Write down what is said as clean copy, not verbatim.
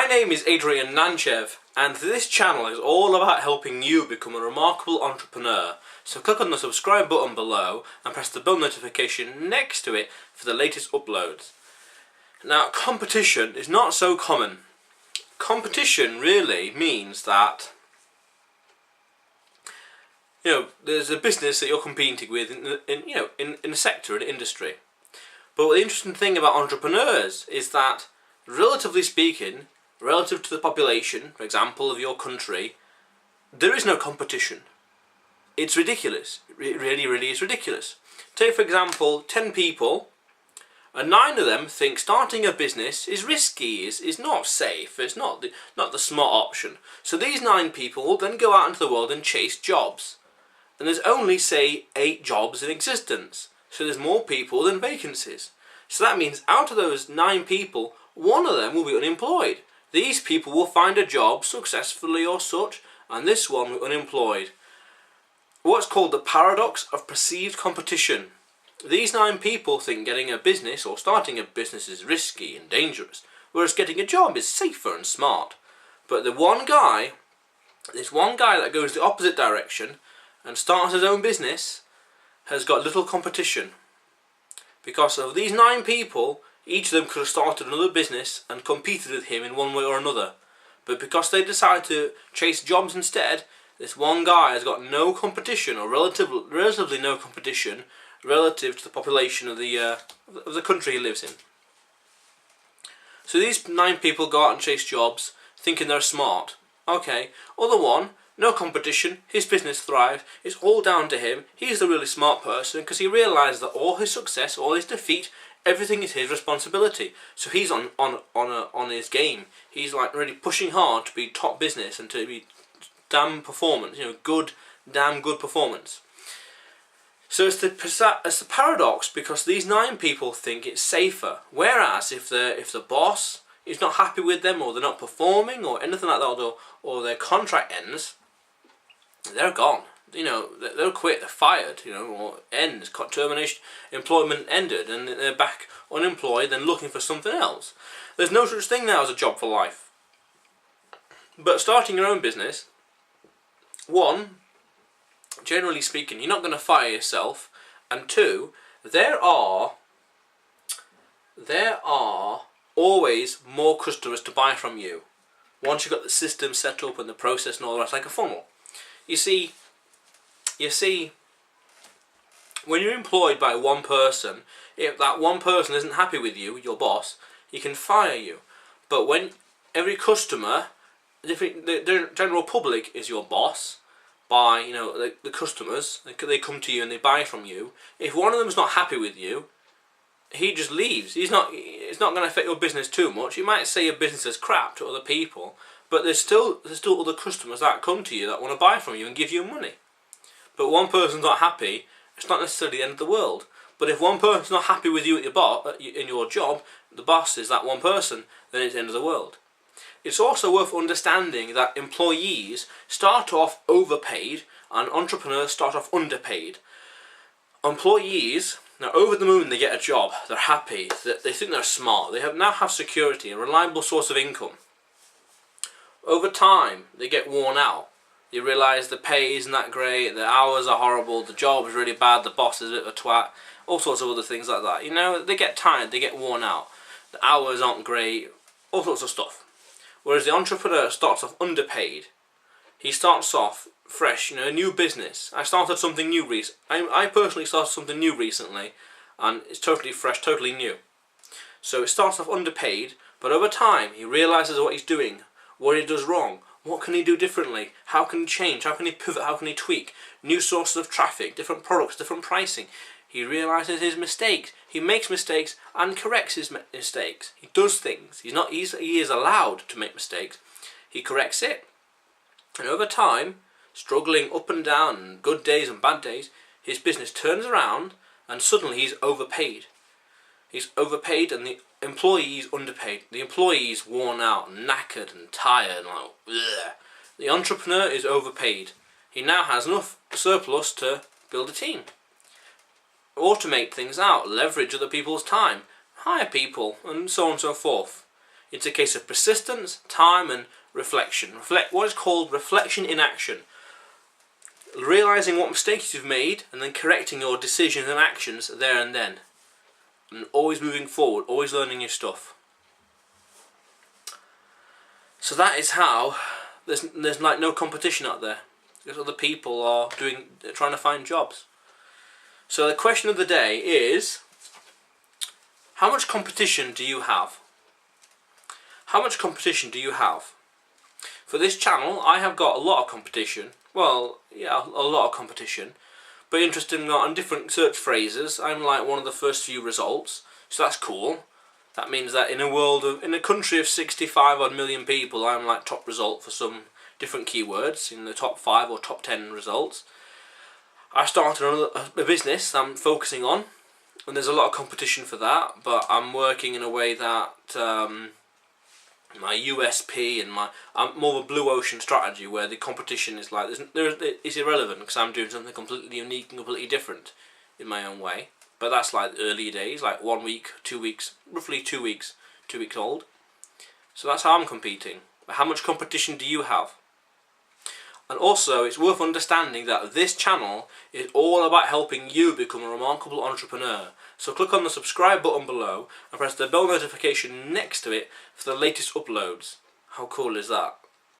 My name is Adrian Nantchev, and this channel is all about helping you become a remarkable entrepreneur. So click on the subscribe button below and press the bell notification next to it for the latest uploads. Now, competition is not so common. Competition really means that there's a business that you're competing with in a sector, in an industry. But the interesting thing about entrepreneurs is that, relatively speaking, relative to the population, for example, of your country, there is no competition. It's ridiculous. It really is ridiculous. Take, for example, 10 people, and 9 of them think starting a business is risky, is not safe, it's not the smart option. So these 9 people will then go out into the world and chase jobs. And there's only, say, 8 jobs in existence. So there's more people than vacancies. So that means out of those 9 people, 1 of them will be unemployed. These people will find a job successfully or such, and this one will be unemployed. What's called the paradox of perceived competition. These 9 people think getting a business or starting a business is risky and dangerous, whereas getting a job is safer and smart. But this one guy that goes the opposite direction and starts his own business has got little competition. Because of these 9 people, each of them could have started another business and competed with him in one way or another. But because they decided to chase jobs instead, this one guy has got no competition, or relatively no competition, relative to the population of the country he lives in. So these 9 people go out and chase jobs, thinking they're smart. Okay, other one, no competition, his business thrives, it's all down to him, he's the really smart person because he realises that all his success, all his defeat, everything is his responsibility. So he's on his game. He's like really pushing hard to be top business and to be damn performance, damn good performance. So it's the paradox, because these 9 people think it's safer, whereas if the boss is not happy with them, or they're not performing, or anything like that, or their contract ends, they're gone. They'll quit, they're fired, or ends, termination, employment ended, and they're back unemployed and looking for something else. There's no such thing now as a job for life. But starting your own business, 1, generally speaking, you're not going to fire yourself, and 2, there are always more customers to buy from you once you've got the system set up and the process and all the rest, like a funnel. You see, when you're employed by one person, if that one person isn't happy with you, your boss, he can fire you. But when every customer, the general public is your boss, by the customers, they come to you and they buy from you. If one of them's not happy with you, he just leaves. It's not going to affect your business too much. You might say your business is crap to other people, but there's still other customers that come to you that want to buy from you and give you money. But one person's not happy, it's not necessarily the end of the world. But if one person's not happy with you at in your job, the boss is that one person, then it's the end of the world. It's also worth understanding that employees start off overpaid and entrepreneurs start off underpaid. Employees, now over the moon, they get a job, they're happy, they think they're smart, they now have security, a reliable source of income. Over time, they get worn out. They realise the pay isn't that great, the hours are horrible, the job is really bad, the boss is a bit of a twat, all sorts of other things like that. They get tired, they get worn out, the hours aren't great, all sorts of stuff. Whereas the entrepreneur starts off underpaid. He starts off fresh, a new business. I started something new recently. I personally started something new recently, and it's totally fresh, totally new. So it starts off underpaid, but over time he realises what he's doing, what he does wrong, what can he do differently, how can he change, how can he pivot, how can he tweak, new sources of traffic, different products, different pricing. He realises his mistakes, he makes mistakes and corrects his mistakes. He does things, he is allowed to make mistakes, he corrects it, and over time, struggling up and down, good days and bad days, his business turns around and suddenly he's overpaid. He's overpaid and the employee is underpaid. The employee is worn out, knackered and tired, like, ugh. The entrepreneur is overpaid. He now has enough surplus to build a team, automate things out, leverage other people's time, hire people, and so on and so forth. It's a case of persistence, time, and reflection. What is called reflection in action. Realising what mistakes you've made and then correcting your decisions and actions there and then. And always moving forward, always learning your stuff. So that is how there's like no competition out there, because other people are trying to find jobs. So the question of the day is, how much competition do you have? How much competition do you have? For this channel, I have got a lot of competition. Well, yeah, a lot of competition. But interestingly, on different search phrases, I'm like one of the first few results. So that's cool. That means that in a country of 65 odd million people, I'm like top result for some different keywords in the top 5 or top 10 results. I started a business I'm focusing on, and there's a lot of competition for that, but I'm working in a way that my USP and I'm more of a blue ocean strategy where the competition is like it's irrelevant because I'm doing something completely unique and completely different in my own way. But that's like early days, like 1 week, 2 weeks, roughly 2 weeks old. So that's how I'm competing. But how much competition do you have? And also, it's worth understanding that this channel is all about helping you become a remarkable entrepreneur. So click on the subscribe button below and press the bell notification next to it for the latest uploads. How cool is that?